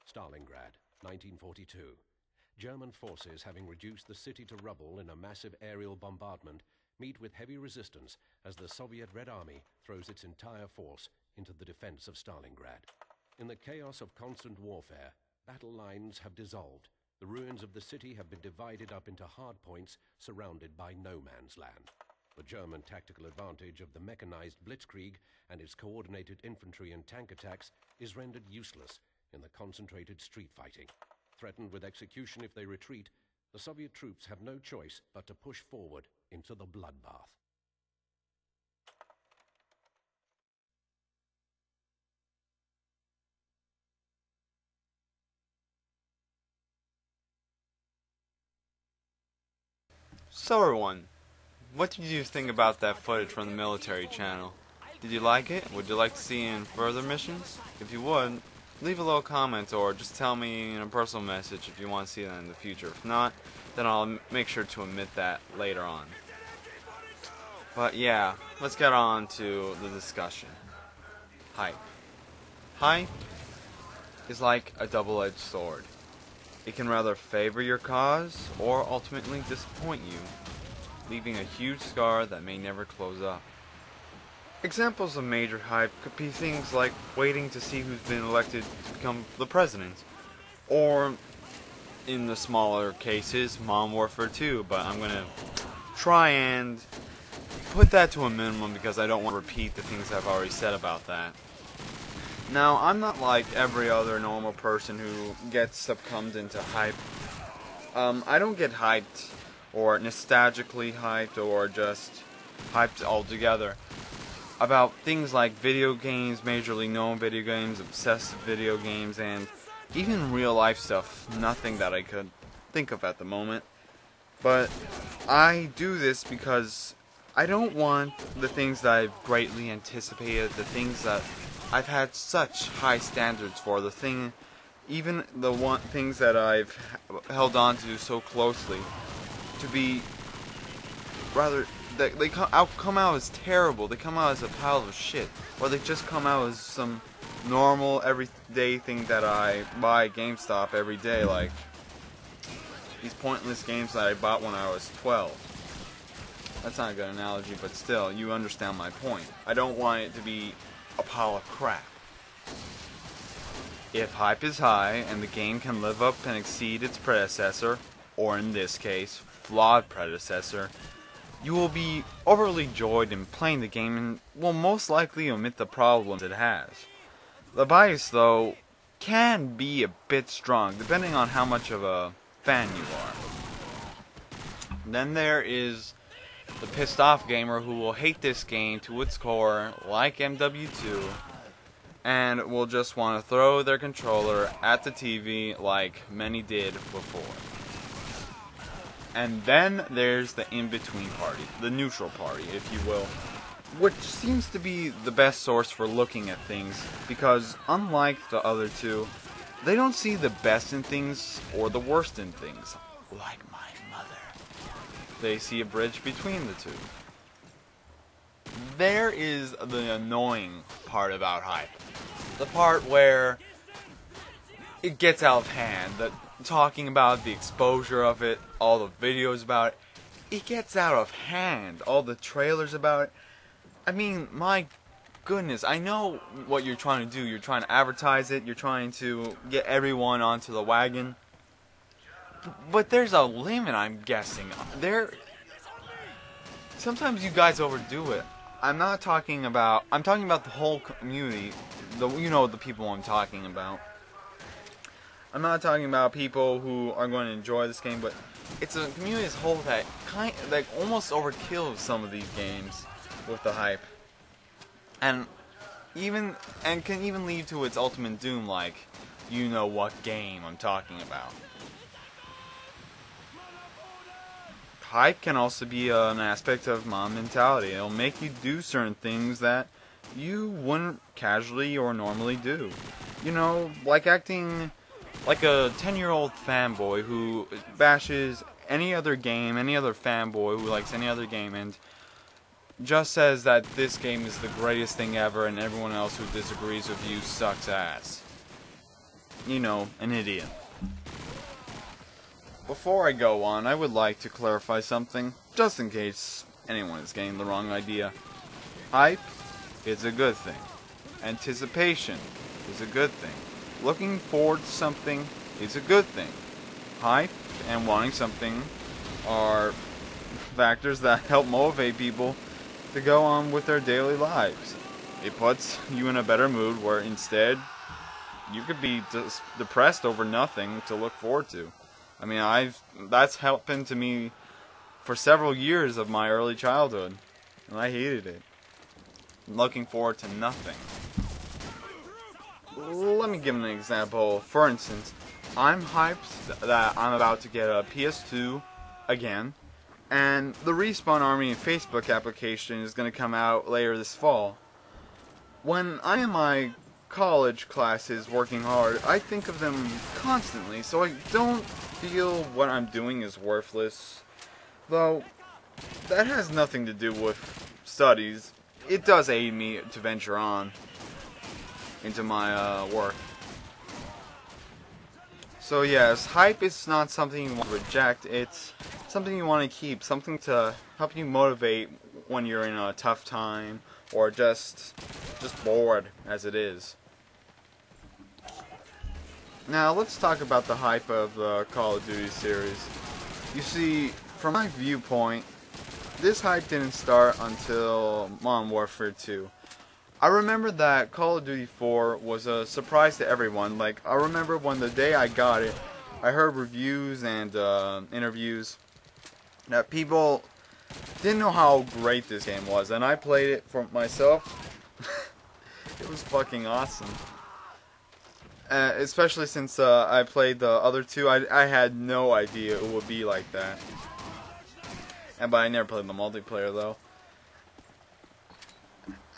Stalingrad, 1942. German forces, having reduced the city to rubble in a massive aerial bombardment, meet with heavy resistance as the Soviet Red Army throws its entire force into the defense of Stalingrad. In the chaos of constant warfare, battle lines have dissolved. The ruins of the city have been divided up into hard points surrounded by no man's land. The German tactical advantage of the mechanized blitzkrieg and its coordinated infantry and tank attacks is rendered useless in the concentrated street fighting. Threatened with execution if they retreat, the Soviet troops have no choice but to push forward into the bloodbath. So everyone, what did you think about that footage from the military channel? Did you like it? Would you like to see in further missions? If you would, leave a little comment or just tell me in a personal message if you want to see that in the future. If not, then I'll make sure to omit that later on. But yeah, let's get on to the discussion. Hype. Hype is like a double-edged sword. It can rather favor your cause or ultimately disappoint you, leaving a huge scar that may never close up. Examples of major hype could be things like waiting to see who's been elected to become the president, or in the smaller cases, Modern Warfare 2, but I'm going to try and put that to a minimum because I don't want to repeat the things I've already said about that. Now, I'm not like every other normal person who gets succumbed into hype. I don't get hyped, or nostalgically hyped, or just hyped altogether about things like video games, majorly known video games, obsessive video games, and even real life stuff. Nothing that I could think of at the moment. But I do this because I don't want the things that I've greatly anticipated, the things that I've had such high standards for, even the things that I've held on to so closely, to be rather, they come out as terrible, they come out as a pile of shit, or they just come out as some normal, everyday thing that I buy at GameStop every day, like these pointless games that I bought when I was 12. That's not a good analogy, but still, you understand my point. I don't want it to be a pile of crap. If hype is high and the game can live up and exceed its predecessor, or in this case, flawed predecessor, you will be overly joyed in playing the game and will most likely omit the problems it has. The bias, though, can be a bit strong, depending on how much of a fan you are. Then there is the pissed off gamer who will hate this game to its core, like MW2, and will just want to throw their controller at the TV like many did before. And then there's the in-between party, the neutral party, if you will, which seems to be the best source for looking at things, because unlike the other two, they don't see the best in things or the worst in things, like my mother. They see a bridge between the two. There is the annoying part about hype. The part where it gets out of hand, talking about the exposure of it, all the videos about it, it gets out of hand, all the trailers about it. I mean, my goodness, I know what you're trying to do. You're trying to advertise it, you're trying to get everyone onto the wagon. But there's a limit, I'm guessing. Sometimes you guys overdo it. I'm talking about the whole community. The people I'm talking about. I'm not talking about people who are going to enjoy this game, but it's a community as a whole that almost overkills some of these games with the hype, and can even lead to its ultimate doom, like you know what game I'm talking about. Hype can also be an aspect of mob mentality. It'll make you do certain things that you wouldn't casually or normally do. Like acting like a 10-year-old fanboy who bashes any other game, any other fanboy who likes any other game, and just says that this game is the greatest thing ever and everyone else who disagrees with you sucks ass. you know, an idiot. Before I go on, I would like to clarify something, just in case anyone is getting the wrong idea. Hype is a good thing. Anticipation is a good thing. Looking forward to something is a good thing. Hype and wanting something are factors that help motivate people to go on with their daily lives. It puts you in a better mood where instead you could be depressed over nothing to look forward to. I mean, that's happened to me for several years of my early childhood, and I hated it. Looking forward to nothing. Let me give an example. For instance, I'm hyped that I'm about to get a PS2 again, and the Respawn Army Facebook application is going to come out later this fall. When I am in my college classes working hard, I think of them constantly, so I don't feel what I'm doing is worthless. Though, that has nothing to do with studies. It does aid me to venture on into my work. So yes, hype is not something you want to reject, it's something you want to keep, something to help you motivate when you're in a tough time, or just bored as it is. Now let's talk about the hype of the Call of Duty series. You see, from my viewpoint, this hype didn't start until Modern Warfare 2. I remember that Call of Duty 4 was a surprise to everyone. Like, I remember when the day I got it, I heard reviews and interviews that people didn't know how great this game was, and I played it for myself. It was fucking awesome. Especially since I played the other two, I had no idea it would be like that. But I never played the multiplayer though.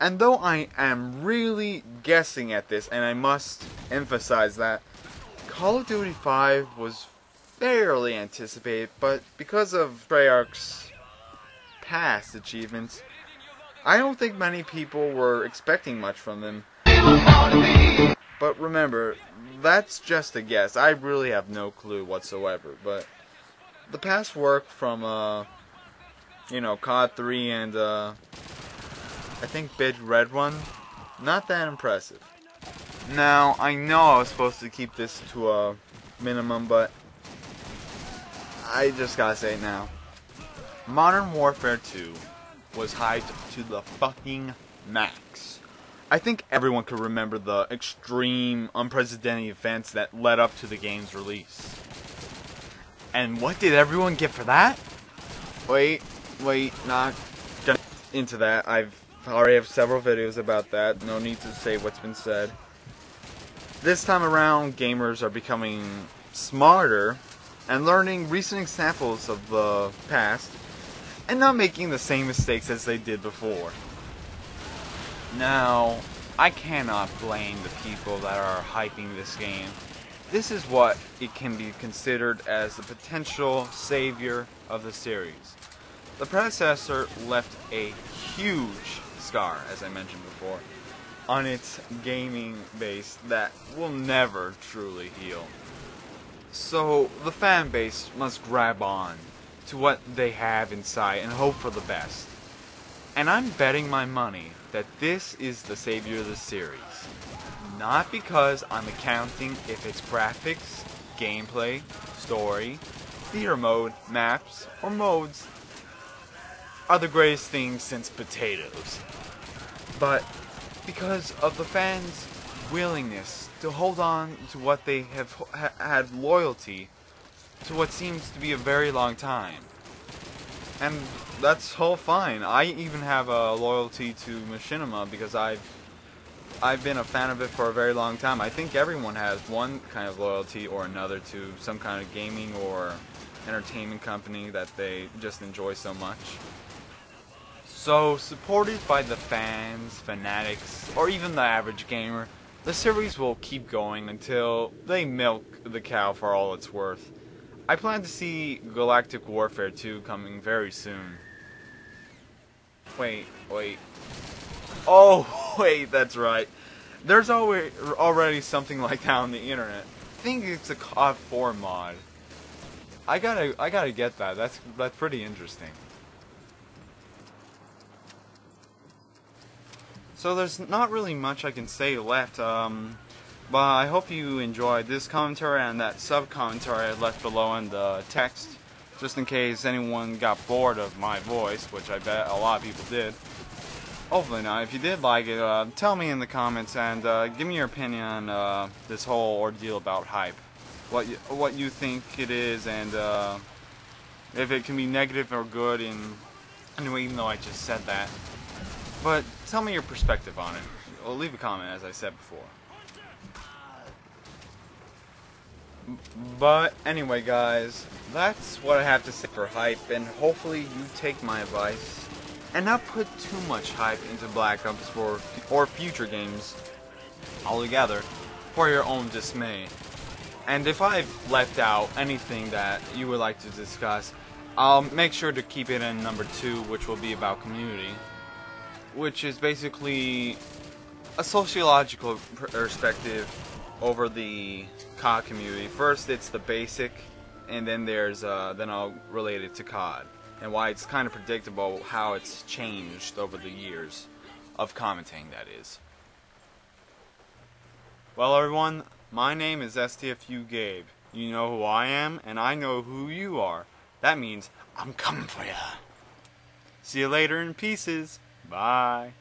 And though I am really guessing at this, and I must emphasize that, Call of Duty 5 was fairly anticipated, but because of Treyarch's past achievements, I don't think many people were expecting much from them. But remember, that's just a guess. I really have no clue whatsoever, but the past work from, you know, COD 3 and, I think Big Red One, not that impressive. Now, I know I was supposed to keep this to a minimum, but I just gotta say it now. Modern Warfare 2 was hyped to the fucking max. I think everyone could remember the extreme, unprecedented events that led up to the game's release. And what did everyone get for that? Wait, not gonna into that. I already have several videos about that. No need to say what's been said. This time around, gamers are becoming smarter and learning recent examples of the past and not making the same mistakes as they did before. Now, I cannot blame the people that are hyping this game. This is what it can be considered as the potential savior of the series. The predecessor left a huge scar, as I mentioned before, on its gaming base that will never truly heal. So the fan base must grab on to what they have inside and hope for the best. And I'm betting my money that this is the savior of the series. Not because I'm accounting if its graphics, gameplay, story, theater mode, maps, or modes are the greatest things since potatoes, but because of the fans' willingness to hold on to what they have had loyalty to what seems to be a very long time. And that's all fine. I even have a loyalty to Machinima because I've been a fan of it for a very long time. I think everyone has one kind of loyalty or another to some kind of gaming or entertainment company that they just enjoy so much. So, supported by the fans, fanatics, or even the average gamer, the series will keep going until they milk the cow for all it's worth. I plan to see Galactic Warfare 2 coming very soon. Wait. Oh, wait, that's right. There's already something like that on the internet. think it's a COD 4 mod. I gotta get that. That's pretty interesting. So there's not really much I can say left. But I hope you enjoyed this commentary and that sub-commentary I left below in the text, just in case anyone got bored of my voice, which I bet a lot of people did. Hopefully not. If you did like it, tell me in the comments and give me your opinion on this whole ordeal about hype. What you think it is, and if it can be negative or good. Anyway, even though I just said that, but tell me your perspective on it. Or leave a comment, as I said before. But anyway, guys, that's what I have to say for hype, and hopefully you take my advice and not put too much hype into Black Ops or future games altogether for your own dismay. And if I've left out anything that you would like to discuss, I'll make sure to keep it in number 2, which will be about community, which is basically a sociological perspective over the COD community. First, it's the basic, and then then I'll relate it to COD and why it's kind of predictable how it's changed over the years of commentating, that is. Well, everyone, my name is stfugabe. You know who I am, and I know who you are. That means I'm coming for ya. See you later in pieces. Bye.